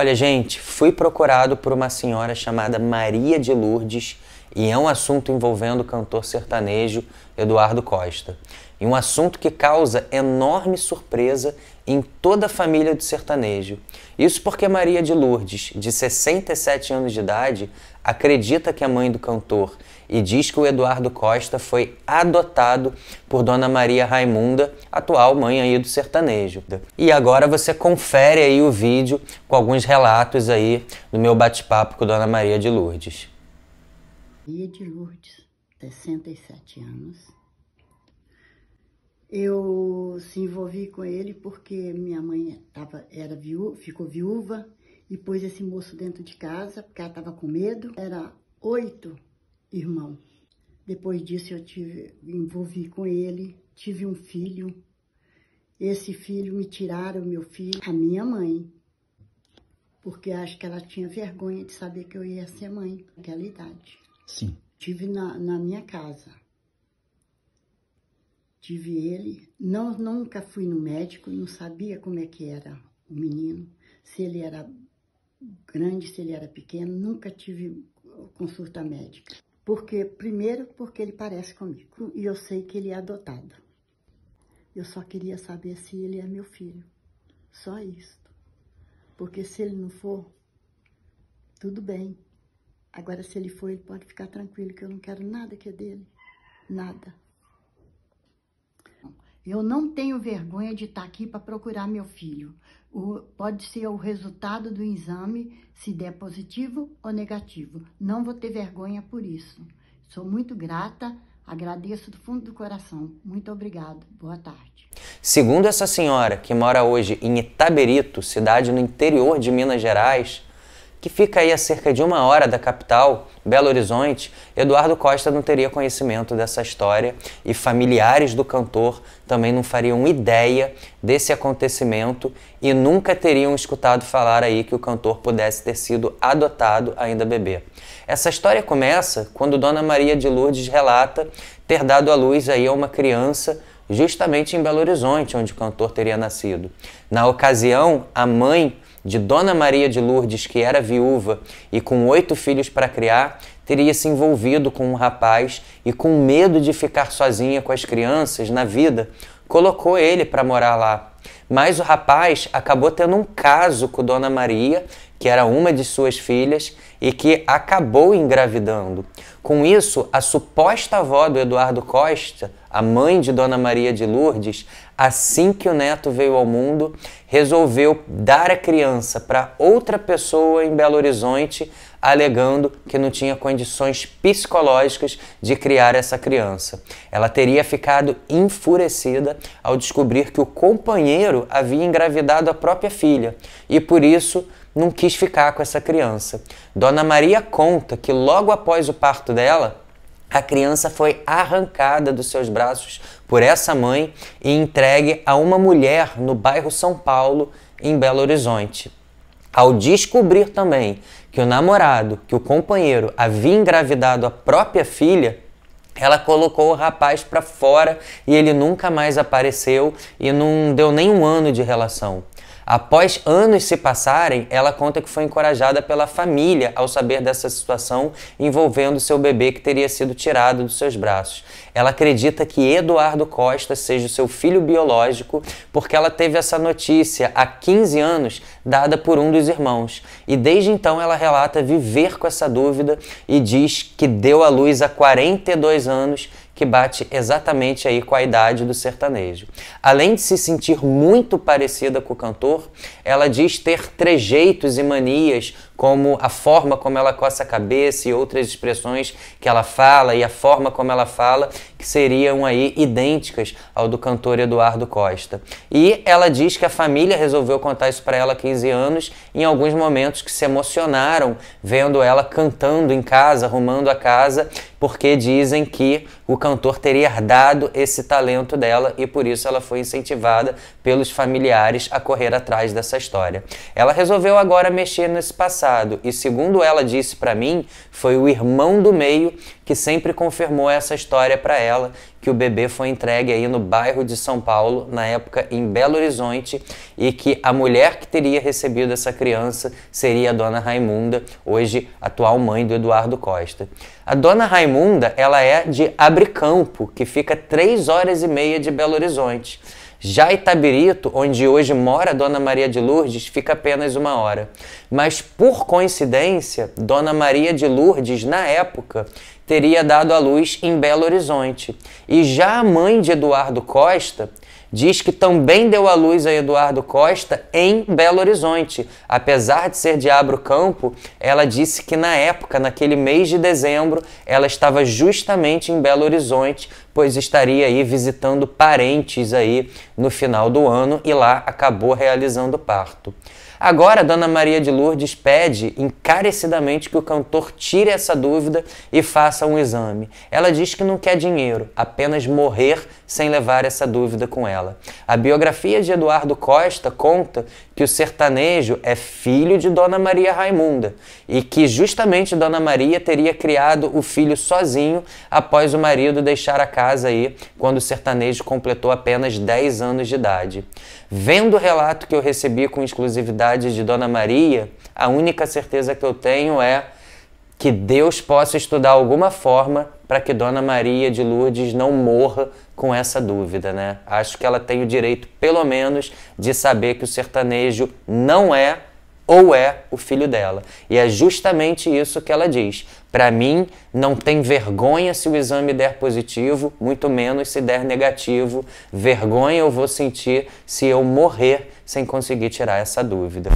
Olha, gente, fui procurado por uma senhora chamada Maria de Lourdes e é um assunto envolvendo o cantor sertanejo Eduardo Costa. E um assunto que causa enorme surpresa em toda a família do sertanejo. Isso porque Maria de Lourdes, de 67 anos de idade, acredita que é mãe do cantor e diz que o Eduardo Costa foi adotado por Dona Maria Raimunda, atual mãe aí do sertanejo. E agora você confere aí o vídeo com alguns relatos aí do meu bate-papo com Dona Maria de Lourdes. Maria de Lourdes, 67 anos. Eu se envolvi com ele porque minha mãe ficou viúva e pôs esse moço dentro de casa porque ela estava com medo. Era 8 irmãos. Depois disso eu me envolvi com ele, tive um filho. Esse filho me tiraram, meu filho, a minha mãe, porque acho que ela tinha vergonha de saber que eu ia ser mãe naquela idade. Sim. Tive na minha casa. Tive ele, nunca fui no médico, não sabia como é que era o menino, se ele era grande, se ele era pequeno, nunca tive consulta médica. Primeiro porque ele parece comigo e eu sei que ele é adotado. Eu só queria saber se ele é meu filho, só isso. Porque se ele não for, tudo bem. Agora se ele for, ele pode ficar tranquilo que eu não quero nada que é dele, nada. Eu não tenho vergonha de estar aqui para procurar meu filho. Pode ser o resultado do exame, se der positivo ou negativo. Não vou ter vergonha por isso. Sou muito grata, agradeço do fundo do coração. Muito obrigado. Boa tarde. Segundo essa senhora, que mora hoje em Itaberito, cidade no interior de Minas Gerais, que fica aí a cerca de 1 hora da capital, Belo Horizonte, Eduardo Costa não teria conhecimento dessa história e familiares do cantor também não fariam ideia desse acontecimento e nunca teriam escutado falar aí que o cantor pudesse ter sido adotado ainda bebê. Essa história começa quando Dona Maria de Lourdes relata ter dado à luz aí a uma criança justamente em Belo Horizonte, onde o cantor teria nascido. Na ocasião, a mãe de Dona Maria de Lourdes, que era viúva e com 8 filhos para criar, teria se envolvido com um rapaz e com medo de ficar sozinha com as crianças na vida, colocou ele para morar lá. Mas o rapaz acabou tendo um caso com Dona Maria, que era uma de suas filhas, e que acabou engravidando. Com isso, a suposta avó do Eduardo Costa, a mãe de Dona Maria de Lourdes, assim que o neto veio ao mundo, resolveu dar a criança para outra pessoa em Belo Horizonte, alegando que não tinha condições psicológicas de criar essa criança. Ela teria ficado enfurecida ao descobrir que o companheiro havia engravidado a própria filha e, por isso, não quis ficar com essa criança. Dona Maria conta que logo após o parto dela, a criança foi arrancada dos seus braços por essa mãe e entregue a uma mulher no bairro São Paulo, em Belo Horizonte. Ao descobrir também que o namorado, que o companheiro havia engravidado a própria filha, ela colocou o rapaz para fora e ele nunca mais apareceu e não deu nem 1 ano de relação. Após anos se passarem, ela conta que foi encorajada pela família ao saber dessa situação envolvendo seu bebê que teria sido tirado dos seus braços. Ela acredita que Eduardo Costa seja o seu filho biológico porque ela teve essa notícia há 15 anos dada por um dos irmãos. E desde então ela relata viver com essa dúvida e diz que deu à luz há 42 anos, que bate exatamente aí com a idade do sertanejo. Além de se sentir muito parecida com o cantor, ela diz ter trejeitos e manias, como a forma como ela coça a cabeça e outras expressões que ela fala e a forma como ela fala, que seriam aí idênticas ao do cantor Eduardo Costa. E ela diz que a família resolveu contar isso para ela há 15 anos, em alguns momentos que se emocionaram vendo ela cantando em casa, arrumando a casa, porque dizem que o cantor teria herdado esse talento dela e por isso ela foi incentivada pelos familiares a correr atrás dessa história. Ela resolveu agora mexer nesse passado passado. E segundo ela disse para mim, foi o irmão do meio que sempre confirmou essa história para ela, que o bebê foi entregue aí no bairro de São Paulo, na época em Belo Horizonte, e que a mulher que teria recebido essa criança seria a dona Raimunda, hoje atual mãe do Eduardo Costa. A dona Raimunda, ela é de Abricampo, que fica 3 horas e meia de Belo Horizonte. Já Itabirito, onde hoje mora a Dona Maria de Lourdes, fica apenas 1 hora. Mas, por coincidência, Dona Maria de Lourdes, na época, teria dado à luz em Belo Horizonte. E já a mãe de Eduardo Costa diz que também deu à luz a Eduardo Costa em Belo Horizonte. Apesar de ser de Abricampo, ela disse que na época, naquele mês de dezembro, ela estava justamente em Belo Horizonte, pois estaria aí visitando parentes aí no final do ano e lá acabou realizando o parto. Agora, a Dona Maria de Lourdes pede encarecidamente que o cantor tire essa dúvida e faça um exame. Ela diz que não quer dinheiro, apenas morrer sem levar essa dúvida com ela. A biografia de Eduardo Costa conta que o sertanejo é filho de Dona Maria Raimunda e que justamente Dona Maria teria criado o filho sozinho após o marido deixar a casa aí quando o sertanejo completou apenas 10 anos de idade. Vendo o relato que eu recebi com exclusividade de Dona Maria, a única certeza que eu tenho é que Deus possa estudar alguma forma para que Dona Maria de Lourdes não morra com essa dúvida, né? Acho que ela tem o direito, pelo menos, de saber que o sertanejo não é ou é o filho dela. E é justamente isso que ela diz. Para mim, não tem vergonha se o exame der positivo, muito menos se der negativo. Vergonha eu vou sentir se eu morrer sem conseguir tirar essa dúvida.